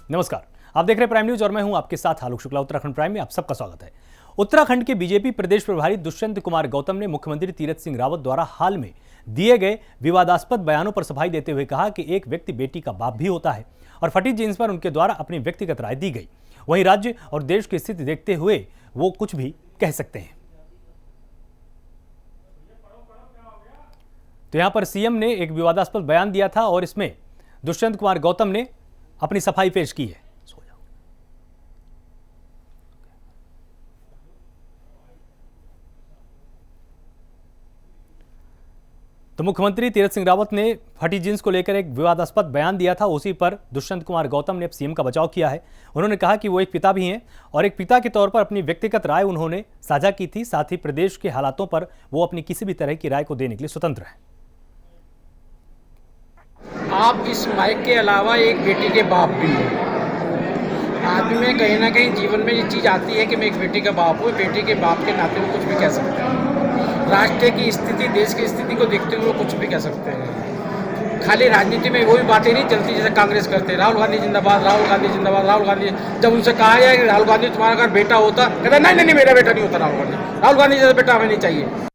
नमस्कार, आप देख रहे हैं प्राइम न्यूज और मैं हूं आपके साथ आलोक शुक्ला। उत्तराखंड प्राइम में आप सबका स्वागत है। उत्तराखंड के बीजेपी प्रदेश प्रभारी दुष्यंत कुमार गौतम ने मुख्यमंत्री तीरथ सिंह रावत द्वारा हाल में दिए गए विवादास्पद बयानों पर सफाई देते हुए कहा कि एक व्यक्ति बेटी का बाप भी होता है और फटी जींस पर उनके द्वारा अपनी व्यक्तिगत राय दी गई। वहीं राज्य और देश की स्थिति देखते हुए वो कुछ भी कह सकते हैं। तो यहां पर सीएम ने एक विवादास्पद बयान दिया था और इसमें दुष्यंत कुमार गौतम ने अपनी सफाई पेश की है। तो मुख्यमंत्री तीरथ सिंह रावत ने फटी जींस को लेकर एक विवादास्पद बयान दिया था, उसी पर दुष्यंत कुमार गौतम ने सीएम का बचाव किया है। उन्होंने कहा कि वो एक पिता भी हैं और एक पिता के तौर पर अपनी व्यक्तिगत राय उन्होंने साझा की थी। साथ ही प्रदेश के हालातों पर वो अपनी किसी भी तरह की राय को देने के लिए स्वतंत्र हैं। आप इस माइक के अलावा एक बेटी के बाप भी हैं। आदमी में कहीं ना कहीं जीवन में ये चीज़ आती है कि मैं एक बेटी का बाप हूँ, बेटी के बाप के नाते में कुछ भी कह सकते हैं। राष्ट्र की स्थिति, देश की स्थिति को देखते हुए कुछ भी कह सकते हैं। खाली राजनीति में वही बातें नहीं चलती जैसे कांग्रेस करते हैं, राहुल गांधी जिंदाबाद, राहुल गांधी जिंदाबाद, राहुल गांधी। जब उनसे कहा जाए कि राहुल गांधी तुम्हारा अगर बेटा होता, कहता नहीं नहीं मेरा बेटा नहीं होता राहुल गांधी, राहुल गांधी जैसा बेटा हमें नहीं चाहिए।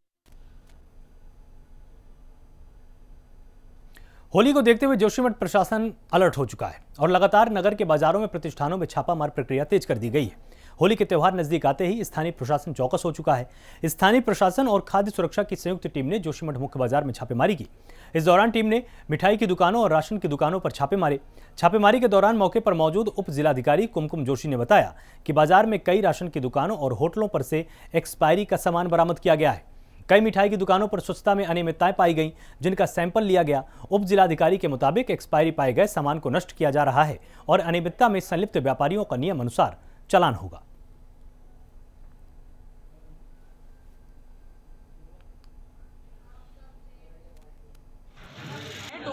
होली को देखते हुए जोशीमठ प्रशासन अलर्ट हो चुका है और लगातार नगर के बाजारों में प्रतिष्ठानों में छापामार प्रक्रिया तेज कर दी गई है। होली के त्यौहार नजदीक आते ही स्थानीय प्रशासन चौकस हो चुका है। स्थानीय प्रशासन और खाद्य सुरक्षा की संयुक्त टीम ने जोशीमठ मुख्य बाजार में छापेमारी की। इस दौरान टीम ने मिठाई की दुकानों और राशन की दुकानों पर छापे मारे। छापेमारी के दौरान मौके पर मौजूद उप जिलाधिकारी कुमकुम जोशी ने बताया कि बाजार में कई राशन की दुकानों और होटलों पर से एक्सपायरी का सामान बरामद किया गया है। कई मिठाई की दुकानों पर स्वच्छता में अनियमितताएं पाई गईं, जिनका सैंपल लिया गया। उप जिलाधिकारी के मुताबिक एक्सपायरी पाए गए सामान को नष्ट किया जा रहा है और अनियमितता में संलिप्त व्यापारियों का नियम अनुसार चालान होगा।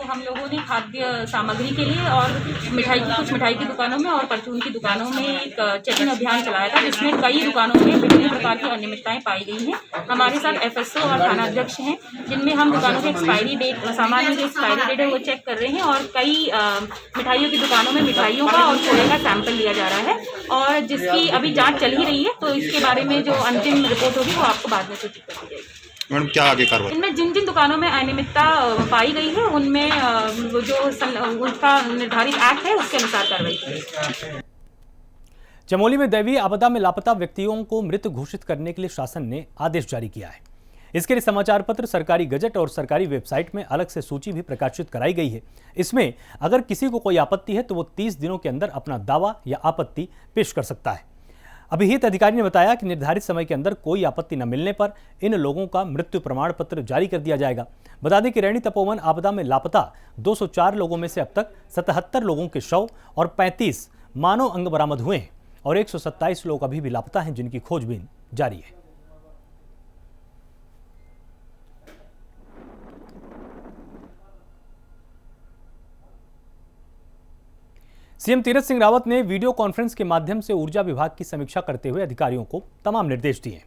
हम लोगों ने खाद्य सामग्री के लिए और कुछ मिठाई की दुकानों में और परचून की दुकानों में एक चेकिंग अभियान चलाया था, जिसमें कई दुकानों में विभिन्न प्रकार की अनियमितताएं पाई गई हैं। हमारे साथ एफएसओ और थानाध्यक्ष हैं, जिनमें हम दुकानों की एक्सपायरी डेट, सामान में जो एक्सपायरी डेट है वो चेक कर रहे हैं और कई मिठाइयों की दुकानों में मिठाइयों का और खोए का सैंपल लिया जा रहा है और जिसकी अभी जाँच चल ही रही है। तो इसके बारे में जो अंतिम रिपोर्ट होगी वो आपको बाद में सूचित कर दी जाएगी। मैडम, क्या आगे कार्रवाई? इनमें जिन जिन दुकानों में अनियमितता पाई गई है उनमें उनका निर्धारित एक्ट है उसके अनुसार कार्रवाई की। चमोली में दैवीय आपदा में लापता व्यक्तियों को मृत घोषित करने के लिए शासन ने आदेश जारी किया है। इसके लिए समाचार पत्र, सरकारी गजट और सरकारी वेबसाइट में अलग से सूची भी प्रकाशित कराई गई है। इसमें अगर किसी को कोई आपत्ति है तो वो 30 दिनों के अंदर अपना दावा या आपत्ति पेश कर सकता है। अभिहित अधिकारी ने बताया कि निर्धारित समय के अंदर कोई आपत्ति न मिलने पर इन लोगों का मृत्यु प्रमाण पत्र जारी कर दिया जाएगा। बता दें कि रैणी तपोवन आपदा में लापता 204 लोगों में से अब तक 77 लोगों के शव और 35 मानव अंग बरामद हुए हैं और 127 लोग अभी भी लापता हैं, जिनकी खोजबीन जारी है। सीएम तीरथ सिंह रावत ने वीडियो कॉन्फ्रेंस के माध्यम से ऊर्जा विभाग की समीक्षा करते हुए अधिकारियों को तमाम निर्देश दिए।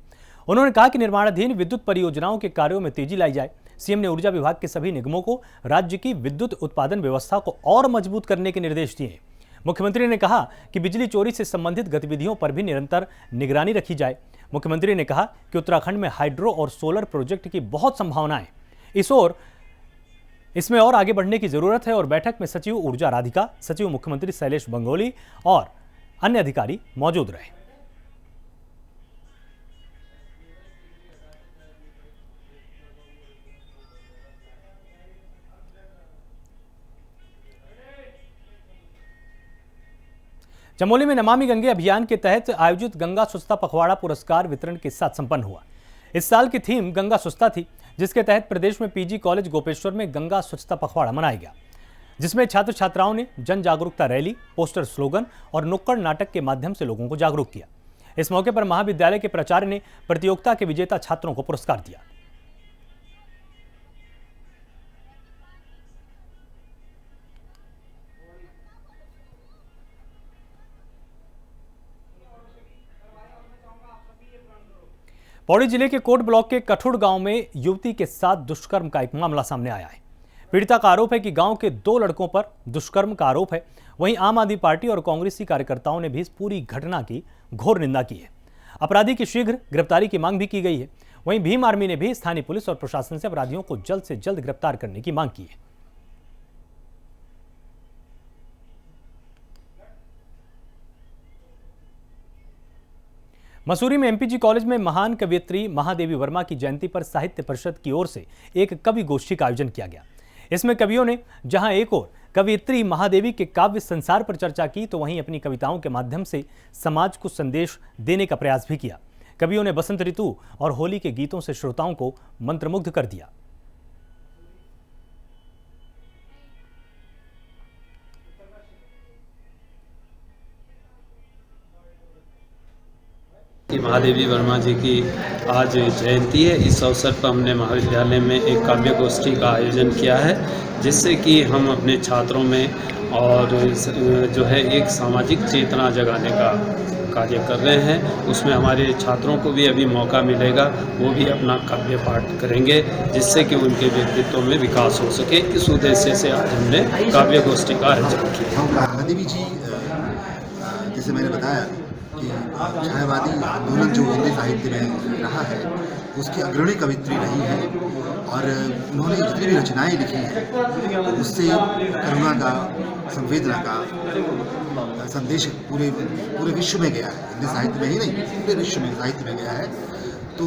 उन्होंने कहा कि निर्माणाधीन विद्युत परियोजनाओं के कार्यों में तेजी लाई जाए। सीएम ने ऊर्जा विभाग के सभी निगमों को राज्य की विद्युत उत्पादन व्यवस्था को और मजबूत करने के निर्देश दिए। मुख्यमंत्री ने कहा कि बिजली चोरी से संबंधित गतिविधियों पर भी निरंतर निगरानी रखी जाए। मुख्यमंत्री ने कहा कि उत्तराखंड में हाइड्रो और सोलर प्रोजेक्ट की बहुत संभावनाएं, इसमें और आगे बढ़ने की जरूरत है और बैठक में सचिव ऊर्जा राधिका, सचिव मुख्यमंत्री शैलेश बंगोली और अन्य अधिकारी मौजूद रहे। चमोली में नमामि गंगे अभियान के तहत आयोजित गंगा स्वच्छता पखवाड़ा पुरस्कार वितरण के साथ संपन्न हुआ। इस साल की थीम गंगा स्वच्छता थी, जिसके तहत प्रदेश में पीजी कॉलेज गोपेश्वर में गंगा स्वच्छता पखवाड़ा मनाया गया, जिसमें छात्र छात्राओं ने जन जागरूकता रैली, पोस्टर, स्लोगन और नुक्कड़ नाटक के माध्यम से लोगों को जागरूक किया। इस मौके पर महाविद्यालय के प्राचार्य ने प्रतियोगिता के विजेता छात्रों को पुरस्कार दिया। पौड़ी जिले के कोट ब्लॉक के कठुड़ गांव में युवती के साथ दुष्कर्म का एक मामला सामने आया है। पीड़िता का आरोप है कि गांव के 2 लड़कों पर दुष्कर्म का आरोप है। वहीं आम आदमी पार्टी और कांग्रेसी कार्यकर्ताओं ने भी इस पूरी घटना की घोर निंदा की है। अपराधी की शीघ्र गिरफ्तारी की मांग भी की गई है। वहीं भीम आर्मी ने भी स्थानीय पुलिस और प्रशासन से अपराधियों को जल्द से जल्द गिरफ्तार करने की मांग की है। मसूरी में एमपीजी कॉलेज में महान कवयित्री महादेवी वर्मा की जयंती पर साहित्य परिषद की ओर से एक कवि गोष्ठी का आयोजन किया गया। इसमें कवियों ने जहां एक ओर कवयित्री महादेवी के काव्य संसार पर चर्चा की, तो वहीं अपनी कविताओं के माध्यम से समाज को संदेश देने का प्रयास भी किया। कवियों ने बसंत ऋतु और होली के गीतों से श्रोताओं को मंत्रमुग्ध कर दिया। महादेवी वर्मा जी की आज जयंती है। इस अवसर पर हमने महाविद्यालय में एक काव्य गोष्ठी का आयोजन किया है, जिससे कि हम अपने छात्रों में और जो है एक सामाजिक चेतना जगाने का कार्य कर रहे हैं। उसमें हमारे छात्रों को भी अभी मौका मिलेगा, वो भी अपना काव्य पाठ करेंगे, जिससे कि उनके व्यक्तित्व में विकास हो सके। इस उद्देश्य से आज हमने काव्य गोष्ठी का आयोजन किया। महादेवी जी, जैसे मैंने बताया कि छायावादी आंदोलन जो हिंदी साहित्य में रहा है, उसकी अग्रणी कवित्री रही है और उन्होंने जितनी भी रचनाएं लिखी हैं उससे करुणा का, संवेदना का संदेश पूरे विश्व में गया है। हिंदी साहित्य में ही नहीं, पूरे विश्व में साहित्य में गया है। तो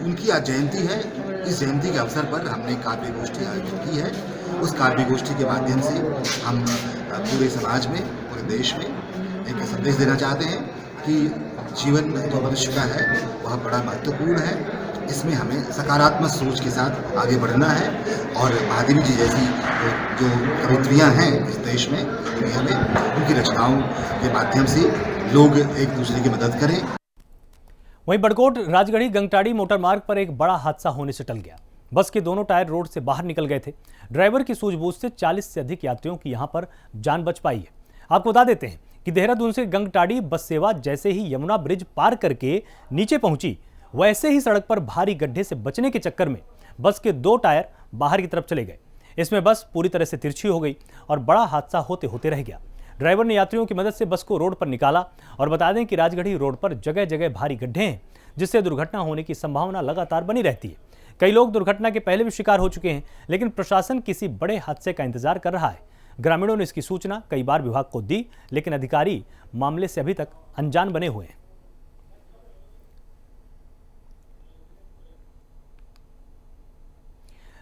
उनकी आज जयंती है। इस जयंती के अवसर पर हमने काव्य गोष्ठी आयोजित की है। उस काव्य गोष्ठी के माध्यम से हम पूरे समाज में, पूरे देश में एक संदेश देना चाहते हैं कि जीवन जो मनुष्य का है वह बड़ा महत्वपूर्ण है। इसमें हमें सकारात्मक सोच के साथ आगे बढ़ना है और महादेवी जी जैसी जो कवित्रियाँ हैं इस देश में, दुनिया में, उनकी रचनाओं के माध्यम से लोग एक दूसरे की मदद करें। वहीं बड़कोट राजगढ़ी गंगटाड़ी मोटर मार्ग पर एक बड़ा हादसा होने से टल गया। बस के दोनों टायर रोड से बाहर निकल गए थे। ड्राइवर की सूझबूझ से 40 से अधिक यात्रियों की यहां पर जान बच पाई है। आपको बता देते हैं कि देहरादून से गंगटाड़ी बस सेवा जैसे ही यमुना ब्रिज पार करके नीचे पहुंची, वैसे ही सड़क पर भारी गड्ढे से बचने के चक्कर में बस के 2 टायर बाहर की तरफ चले गए। इसमें बस पूरी तरह से तिरछी हो गई और बड़ा हादसा होते होते रह गया। ड्राइवर ने यात्रियों की मदद से बस को रोड पर निकाला। और बता दें कि राजगढ़ी रोड पर जगह जगह भारी गड्ढे हैं, जिससे दुर्घटना होने की संभावना लगातार बनी रहती है। कई लोग दुर्घटना के पहले भी शिकार हो चुके हैं, लेकिन प्रशासन किसी बड़े हादसे का इंतजार कर रहा है। ग्रामीणों ने इसकी सूचना कई बार विभाग को दी, लेकिन अधिकारी मामले से अभी तक अनजान बने हुए हैं।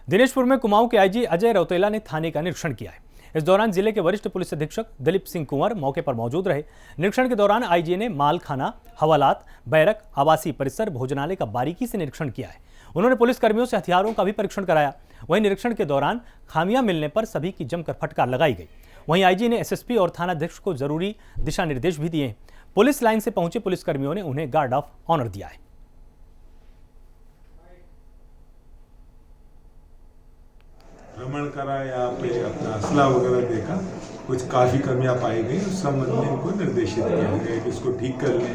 दिनेशपुर में कुमाऊं के आईजी अजय रौतेला ने थाने का निरीक्षण किया है। इस दौरान जिले के वरिष्ठ पुलिस अधीक्षक दिलीप सिंह कुंवर मौके पर मौजूद रहे। निरीक्षण के दौरान आईजी ने मालखाना, हवालात, बैरक, आवासीय परिसर, भोजनालय का बारीकी से निरीक्षण किया है। उन्होंने पुलिस कर्मियों से हथियारों का भी परीक्षण कराया। वहीं निरीक्षण के दौरान खामियां मिलने पर सभी की जमकर फटकार लगाई गई। वहीं आईजी ने एसएसपी और थानाध्यक्ष को जरूरी दिशा निर्देश भी दिए। पुलिस लाइन से पहुंचे पुलिसकर्मियों ने उन्हें गार्ड ऑफ ऑनर दिया है। भ्रमण करा, यहाँ पे अपना असला वगैरह देखा, कुछ काफ़ी कमियां पाई गई। उस संबंध में इनको निर्देशित किया गया कि इसको ठीक कर लें।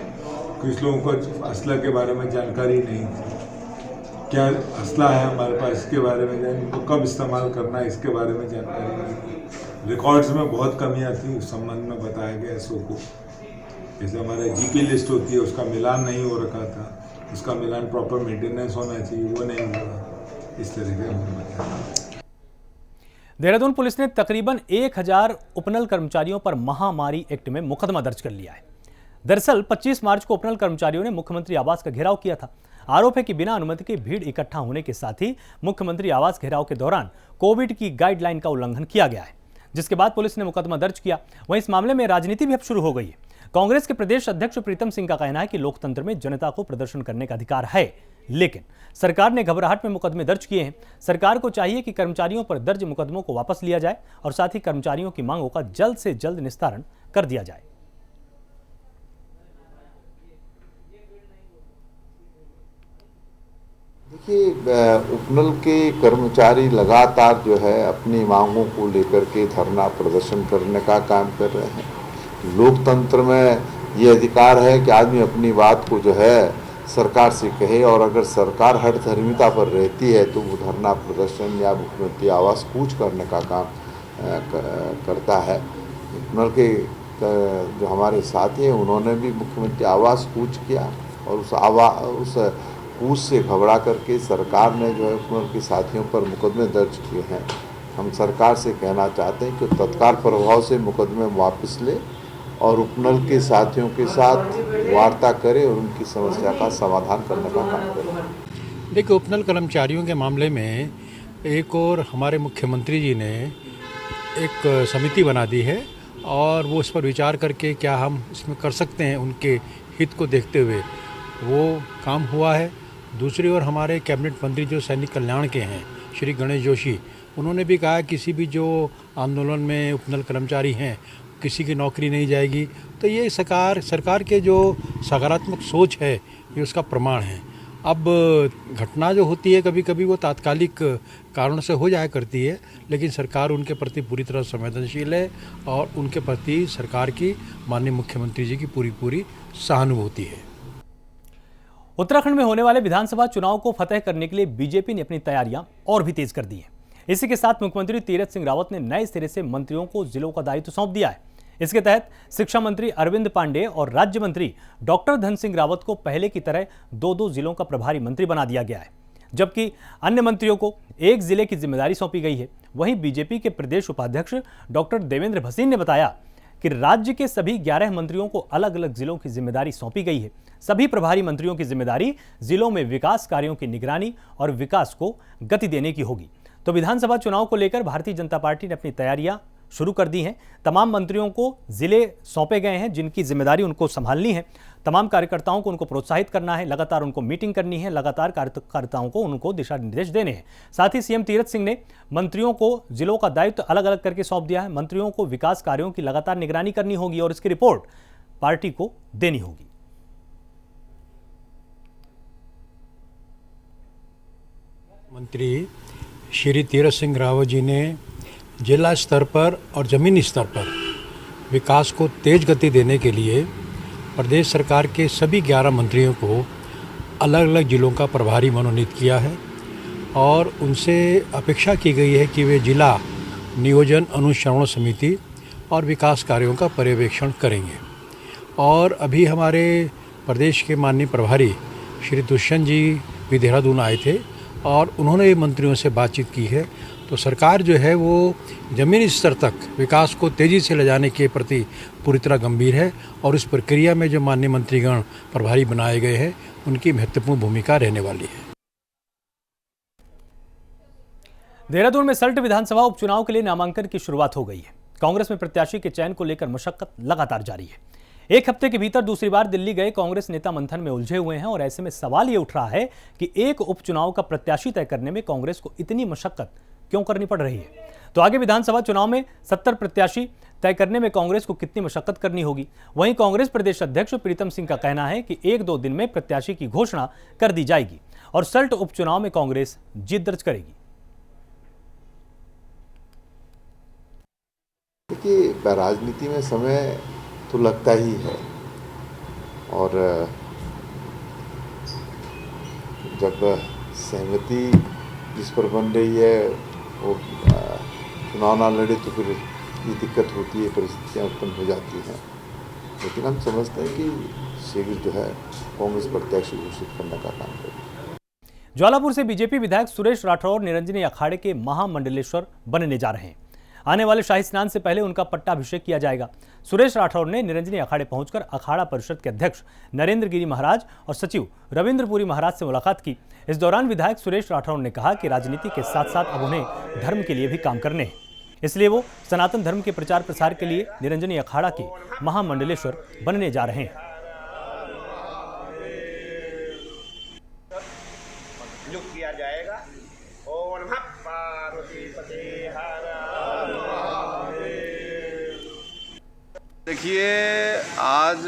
कुछ लोगों को असला के बारे में जानकारी नहीं थी, क्या असला है हमारे पास इसके बारे में, इनको कब इस्तेमाल करना है इसके बारे में जानकारी नहीं थी। रिकॉर्ड्स में बहुत कमियां थी, उस संबंध में बताया गया एसओ को। जैसे हमारा जीके लिस्ट होती है, उसका मिलान नहीं हो रखा था, उसका मिलान प्रॉपर मेंटेनेंस होना चाहिए, वो नहीं हुआ। इस तरह के हमने बताया। देहरादून पुलिस ने तकरीबन 1000 उपनल कर्मचारियों पर महामारी एक्ट में मुकदमा दर्ज कर लिया है। दरअसल 25 मार्च को उपनल कर्मचारियों ने मुख्यमंत्री आवास का घेराव किया था। आरोप है कि बिना अनुमति के भीड़ इकट्ठा होने के साथ ही मुख्यमंत्री आवास घेराव के दौरान कोविड की गाइडलाइन का उल्लंघन किया गया है, जिसके बाद पुलिस ने मुकदमा दर्ज किया। वहीं इस मामले में राजनीति भी अब शुरू हो गई है। कांग्रेस के प्रदेश अध्यक्ष प्रीतम सिंह का कहना है कि लोकतंत्र में जनता को प्रदर्शन करने का अधिकार है, लेकिन सरकार ने घबराहट में मुकदमे दर्ज किए हैं। सरकार को चाहिए कि कर्मचारियों पर दर्ज मुकदमों को वापस लिया जाए और साथ ही कर्मचारियों की मांगों का जल्द से जल्द निस्तारण कर दिया जाए। देखिए, उपनल के कर्मचारी लगातार जो है अपनी मांगों को लेकर के धरना प्रदर्शन करने का काम कर रहे हैं। लोकतंत्र में ये अधिकार है कि आदमी अपनी बात को जो है सरकार से कहे, और अगर सरकार हठधर्मिता पर रहती है तो वो धरना प्रदर्शन या मुख्यमंत्री आवास कूच करने का काम करता है। उपनल के जो हमारे साथी हैं उन्होंने भी मुख्यमंत्री आवास कूच किया, और उस कूच से घबरा करके सरकार ने जो है उपनल के साथियों पर मुकदमे दर्ज किए हैं। हम सरकार से कहना चाहते हैं कि तत्काल प्रभाव से मुकदमे वापस ले और उपनल के साथियों के साथ वार्ता करें और उनकी समस्या का समाधान करने का काम करें। देखिए, उपनल कर्मचारियों के मामले में एक और हमारे मुख्यमंत्री जी ने एक समिति बना दी है और वो इस पर विचार करके क्या हम इसमें कर सकते हैं उनके हित को देखते हुए वो काम हुआ है। दूसरी ओर हमारे कैबिनेट मंत्री जो सैनिक कल्याण के हैं श्री गणेश जोशी, उन्होंने भी कहा किसी भी जो आंदोलन में उपनल कर्मचारी हैं किसी की नौकरी नहीं जाएगी। तो ये सरकार के जो सकारात्मक सोच है ये उसका प्रमाण है। अब घटना जो होती है कभी कभी वो तात्कालिक कारणों से हो जाया करती है, लेकिन सरकार उनके प्रति पूरी तरह संवेदनशील है और उनके प्रति सरकार की माननीय मुख्यमंत्री जी की पूरी सहानुभूति है। उत्तराखंड में होने वाले विधानसभा चुनाव को फतेह करने के लिए बीजेपी ने अपनी तैयारियां और भी तेज कर दी हैं। इसी के साथ मुख्यमंत्री तीरथ सिंह रावत ने नए सिरे से मंत्रियों को जिलों का दायित्व सौंप दिया है। इसके तहत शिक्षा मंत्री अरविंद पांडे और राज्य मंत्री डॉक्टर धन सिंह रावत को पहले की तरह 2-2 जिलों का प्रभारी मंत्री बना दिया गया है, जबकि अन्य मंत्रियों को एक जिले की जिम्मेदारी सौंपी गई है। वहीं बीजेपी के प्रदेश उपाध्यक्ष डॉक्टर देवेंद्र भसीन ने बताया कि राज्य के सभी 11 मंत्रियों को अलग अलग जिलों की जिम्मेदारी सौंपी गई है। सभी प्रभारी मंत्रियों की जिम्मेदारी जिलों में विकास कार्यों की निगरानी और विकास को गति देने की होगी। तो विधानसभा चुनाव को लेकर भारतीय जनता पार्टी ने अपनी तैयारियां शुरू कर दी हैं। तमाम मंत्रियों को जिले सौंपे गए हैं जिनकी जिम्मेदारी उनको संभालनी है। तमाम कार्यकर्ताओं को उनको प्रोत्साहित करना है, लगातार उनको मीटिंग करनी है, लगातार कार्यकर्ताओं को उनको दिशा निर्देश देने हैं। साथ ही सीएम तीरथ सिंह ने मंत्रियों को जिलों का दायित्व अलग अलग करके सौंप दिया है। मंत्रियों को विकास कार्यों की लगातार निगरानी करनी होगी और इसकी रिपोर्ट पार्टी को देनी होगी। मंत्री श्री तीरथ सिंह रावत जी ने जिला स्तर पर और ज़मीनी स्तर पर विकास को तेज गति देने के लिए प्रदेश सरकार के सभी 11 मंत्रियों को अलग अलग जिलों का प्रभारी मनोनीत किया है और उनसे अपेक्षा की गई है कि वे जिला नियोजन अनुश्रवण समिति और विकास कार्यों का पर्यवेक्षण करेंगे। और अभी हमारे प्रदेश के माननीय प्रभारी श्री दुष्यंत जी भी देहरादून आए थे और उन्होंने मंत्रियों से बातचीत की है। तो सरकार जो है वो ज़मीनी स्तर तक विकास को तेज़ी से ले जाने के प्रति पूरी तरह गंभीर है और इस प्रक्रिया में जो माननीय मंत्रीगण प्रभारी बनाए गए हैं उनकी महत्वपूर्ण भूमिका रहने वाली है। देहरादून में सल्ट विधानसभा उपचुनाव के लिए नामांकन की शुरुआत हो गई है। कांग्रेस में प्रत्याशी के चयन को लेकर मशक्कत लगातार जारी है। एक हफ्ते के भीतर दूसरी बार दिल्ली गए कांग्रेस नेता मंथन में उलझे हुए हैं और ऐसे में सवाल ये उठ रहा है कि एक उपचुनाव का प्रत्याशी तय करने में कांग्रेस को इतनी मशक्कत क्यों करनी पड़ रही है। तो आगे विधानसभा चुनाव में 70 प्रत्याशी तय करने में कांग्रेस को कितनी मशक्कत करनी होगी। वहीं कांग्रेस प्रदेश अध्यक्ष प्रीतम सिंह का कहना है कि 1-2 दिन में प्रत्याशी की घोषणा कर दी जाएगी और सल्ट उपचुनाव में कांग्रेस जीत दर्ज करेगी। देखिए, राजनीति में समय तो लगता ही है और जब सहमति जिस पर बन रही है वो चुनाव ना लड़े तो फिर ये दिक्कत होती है, परिस्थितियाँ उत्पन्न हो जाती हैं। लेकिन हम समझते हैं कि शीघ्र जो है कांग्रेस प्रत्याशी घोषित करने का काम करेगी। ज्वालापुर से बीजेपी विधायक सुरेश राठौर निरंजनी अखाड़े के महामंडलेश्वर बनने जा रहे हैं। आने वाले शाही स्नान से पहले उनका पट्टाभिषेक किया जाएगा। सुरेश राठौर ने निरंजनी अखाड़े पहुंचकर अखाड़ा परिषद के अध्यक्ष नरेंद्र गिरी महाराज और सचिव रविंद्रपुरी महाराज से मुलाकात की। इस दौरान विधायक सुरेश राठौर ने कहा कि राजनीति के साथ साथ अब उन्हें धर्म के लिए भी काम करने हैं, इसलिए वो सनातन धर्म के प्रचार प्रसार के लिए निरंजनी अखाड़ा के महामंडलेश्वर बनने जा रहे हैं। किया जाएगा। ओम नमः पार्वती देखिए, आज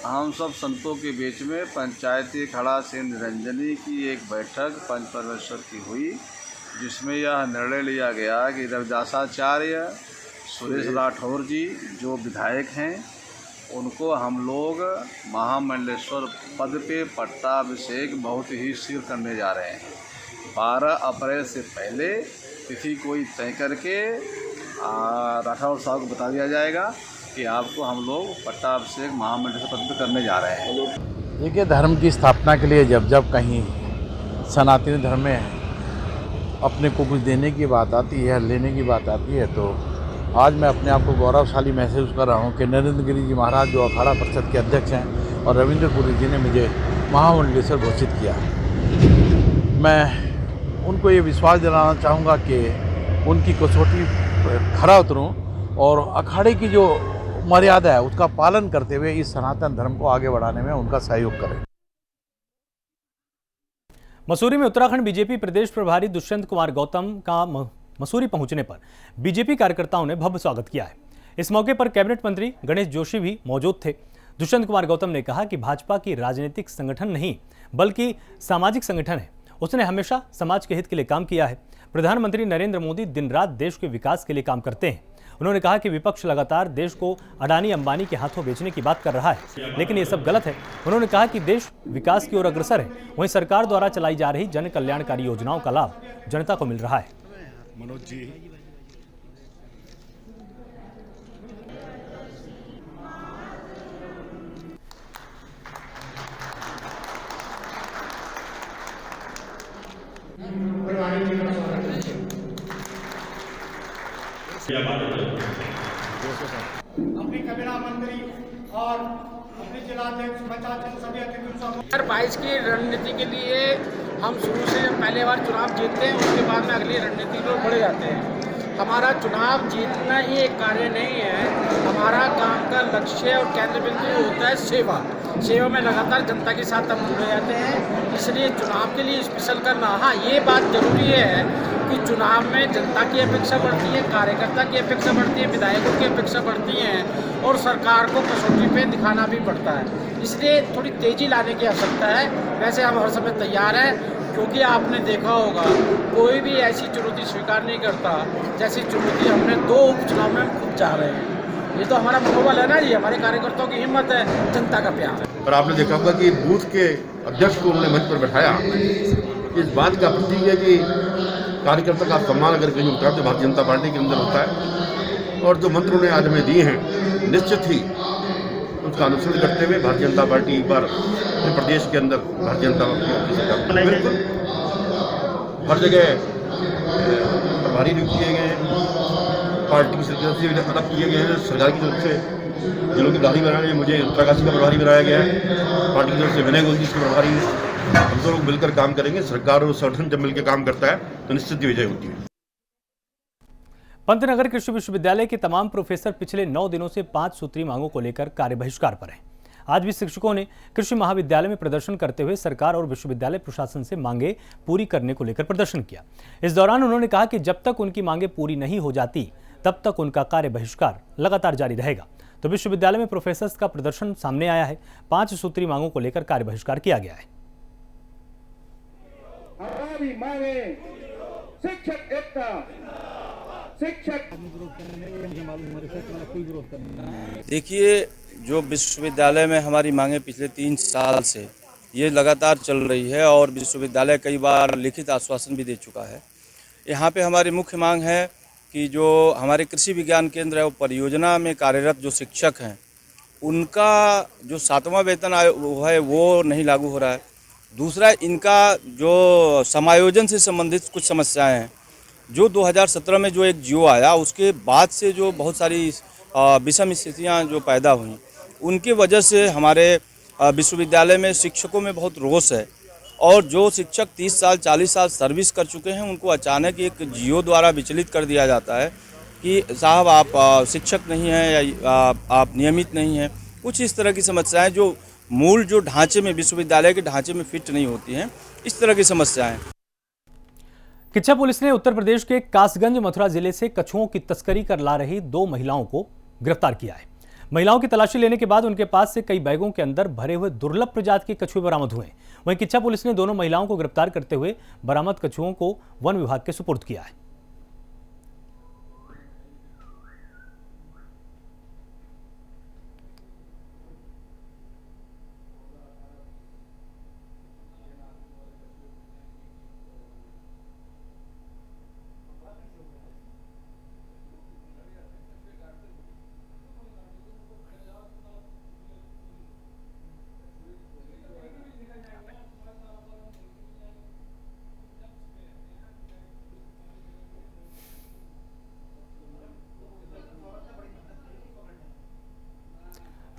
हम सब संतों के बीच में पंचायती अखाड़ा से निरंजनी की एक बैठक पंच परमेश्वर की हुई, जिसमें यह निर्णय लिया गया कि रविदासाचार्य सुरेश राठौर जी जो विधायक हैं उनको हम लोग महामंडलेश्वर पद पे पट्टाभिषेक बहुत ही शीघ्र करने जा रहे हैं। 12 अप्रैल से पहले तिथि कोई तय करके राठौर साहब को बता दिया जाएगा कि आपको हम लोग पट्टाभिषेक महामंडलेश्वर पद पे करने जा रहे हैं। देखिए, धर्म की स्थापना के लिए जब कहीं सनातनी धर्म में अपने को कुछ देने की बात आती है, लेने की बात आती है, तो आज मैं अपने आप को गौरवशाली महसूस कर रहा हूँ कि नरेंद्र गिरी जी महाराज जो अखाड़ा परिषद के अध्यक्ष हैं और रविंद्र पुरी जी ने मुझे महामंडलेश्वर घोषित किया। मैं उनको ये विश्वास दिलाना चाहूँगा कि उनकी कसौटी खरा उतरूँ और अखाड़े की जो मर्यादा है उसका पालन करते हुए इस सनातन धर्म को आगे बढ़ाने में उनका सहयोग करें। मसूरी में उत्तराखंड बीजेपी प्रदेश प्रभारी दुष्यंत कुमार गौतम का मसूरी पहुंचने पर बीजेपी कार्यकर्ताओं ने भव्य स्वागत किया है। इस मौके पर कैबिनेट मंत्री गणेश जोशी भी मौजूद थे। दुष्यंत कुमार गौतम ने कहा कि भाजपा की राजनीतिक संगठन नहीं बल्कि सामाजिक संगठन है। उसने हमेशा समाज के हित के लिए काम किया है। प्रधानमंत्री नरेंद्र मोदी दिन रात देश के विकास के लिए काम करते हैं। उन्होंने कहा कि विपक्ष लगातार देश को अडानी अंबानी के हाथों बेचने की बात कर रहा है, लेकिन ये सब गलत है। उन्होंने कहा कि देश विकास की ओर अग्रसर है, वहीं सरकार द्वारा चलाई जा रही जन कल्याणकारी योजनाओं का लाभ जनता को मिल रहा है। मनोज जी, अपने कैबिनेट मंत्री और अपने जिलाध्यक्ष सभी अतिथियों 22 की रणनीति के लिए हम शुरू से पहले बार चुनाव जीतते हैं, उसके बाद में अगली रणनीति पर बढ़ जाते हैं। हमारा चुनाव जीतना ही एक कार्य नहीं है, हमारा काम का लक्ष्य और केंद्र बिंदु होता है सेवा में लगातार जनता के साथ हम जुड़े जाते हैं। इसलिए चुनाव के लिए स्पेशल करना, हाँ ये बात जरूरी है कि चुनाव में जनता की अपेक्षा बढ़ती है, कार्यकर्ता की अपेक्षा बढ़ती है, विधायकों की अपेक्षा बढ़ती है और सरकार को कसौटी पे दिखाना भी पड़ता है। इसलिए थोड़ी तेज़ी लाने की आवश्यकता है। वैसे हम हर समय तैयार हैं, क्योंकि आपने देखा होगा कोई भी ऐसी चुनौती स्वीकार नहीं करता जैसी चुनौती हमने 2 उपचुनाव में हम खुद चाह रहे हैं। ये तो हमारा मनोबल है ना जी, हमारे कार्यकर्ताओं की हिम्मत है, जनता का प्यार है। और आपने देखा होगा कि बूथ के अध्यक्ष को उन्होंने मंच पर बैठाया, इस बात का प्रतीक है कि कार्यकर्ता का सम्मान अगर कहीं होता है तो भारतीय जनता पार्टी के अंदर होता है। और जो मंत्र उन्हें आज हमें दिए हैं, निश्चित ही उसका अनुसरण करते हुए भारतीय जनता पार्टी एक बार प्रदेश के अंदर भारतीय जनता पार्टी बिल्कुल हर जगह प्रभारी नियुक्त किए गए हैं, पार्टी की तरफ से अलग किए गए हैं, सरकार की तरफ से जिलों के प्रभारी बनाए हैं। मुझे उत्तराकाशी का प्रभारी बनाया गया है, पार्टी की तरफ से विनय गोयल जी के प्रभारी। हम सब लोग मिलकर काम करेंगे। सरकार और संगठन जब मिलकर काम करता है तो निश्चित ही विजय होती है। पंतनगर कृषि विश्वविद्यालय के तमाम प्रोफेसर पिछले 9 दिनों से 5 सूत्री मांगों को लेकर कार्य बहिष्कार पर हैं। आज भी शिक्षकों ने कृषि महाविद्यालय में प्रदर्शन करते हुए सरकार और विश्वविद्यालय प्रशासन से मांगे पूरी करने को लेकर प्रदर्शन किया। इस दौरान उन्होंने कहा कि जब तक उनकी मांगे पूरी नहीं हो जाती तब तक उनका कार्य बहिष्कार लगातार जारी रहेगा। तो विश्वविद्यालय में प्रोफेसर्स का प्रदर्शन सामने आया है। 5 सूत्री मांगों को लेकर कार्य बहिष्कार किया गया है। हमारी मांगे शिक्षक एकता, देखिए, जो विश्वविद्यालय में हमारी मांगे पिछले 3 साल से ये लगातार चल रही है और विश्वविद्यालय कई बार लिखित आश्वासन भी दे चुका है। यहाँ पे हमारी मुख्य मांग है कि जो हमारे कृषि विज्ञान केंद्र है, वो परियोजना में कार्यरत जो शिक्षक हैं उनका जो 7वां वेतन आयोग है वो नहीं लागू हो रहा है। दूसरा, इनका जो समायोजन से संबंधित कुछ समस्याएं हैं। जो 2017 में जो एक जियो आया उसके बाद से जो बहुत सारी विषम स्थितियाँ जो पैदा हुई, उनकी वजह से हमारे विश्वविद्यालय में शिक्षकों में बहुत रोष है। और जो शिक्षक 30 साल 40 साल सर्विस कर चुके हैं उनको अचानक एक जियो द्वारा विचलित कर दिया जाता है कि साहब आप शिक्षक नहीं हैं या आप नियमित नहीं हैं। कुछ इस तरह की समस्याएं जो मूल जो ढांचे में विश्वविद्यालय के ढांचे में फिट नहीं होती हैं, इस तरह की समस्याएं। किच्छा पुलिस ने उत्तर प्रदेश के कासगंज मथुरा जिले से कछुओं की तस्करी कर ला रही 2 महिलाओं को गिरफ्तार किया है। महिलाओं की तलाशी लेने के बाद उनके पास से कई बैगों के अंदर भरे हुए दुर्लभ प्रजाति के कछुए बरामद हुए। वहीं किच्छा पुलिस ने दोनों महिलाओं को गिरफ्तार करते हुए बरामद कछुओं को वन विभाग के सुपुर्द किया है।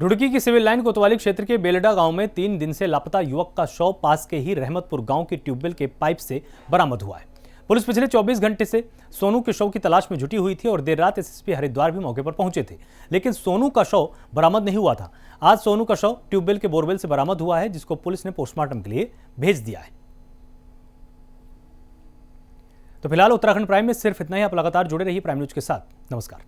रुड़की की सिविल लाइन कोतवाली क्षेत्र के बेलडा गांव में 3 दिन से लापता युवक का शव पास के ही रहमतपुर गांव की ट्यूबवेल के पाइप से बरामद हुआ है। पुलिस पिछले 24 घंटे से सोनू के शव की तलाश में जुटी हुई थी और देर रात एसएसपी हरिद्वार भी मौके पर पहुंचे थे, लेकिन सोनू का शव बरामद नहीं हुआ था। आज सोनू का शव ट्यूबवेल के बोरवेल से बरामद हुआ है, जिसको पुलिस ने पोस्टमार्टम के लिए भेज दिया है। तो फिलहाल उत्तराखंड प्राइम में सिर्फ इतना ही। आप लगातार जुड़े रहिए प्राइम न्यूज के साथ। नमस्कार।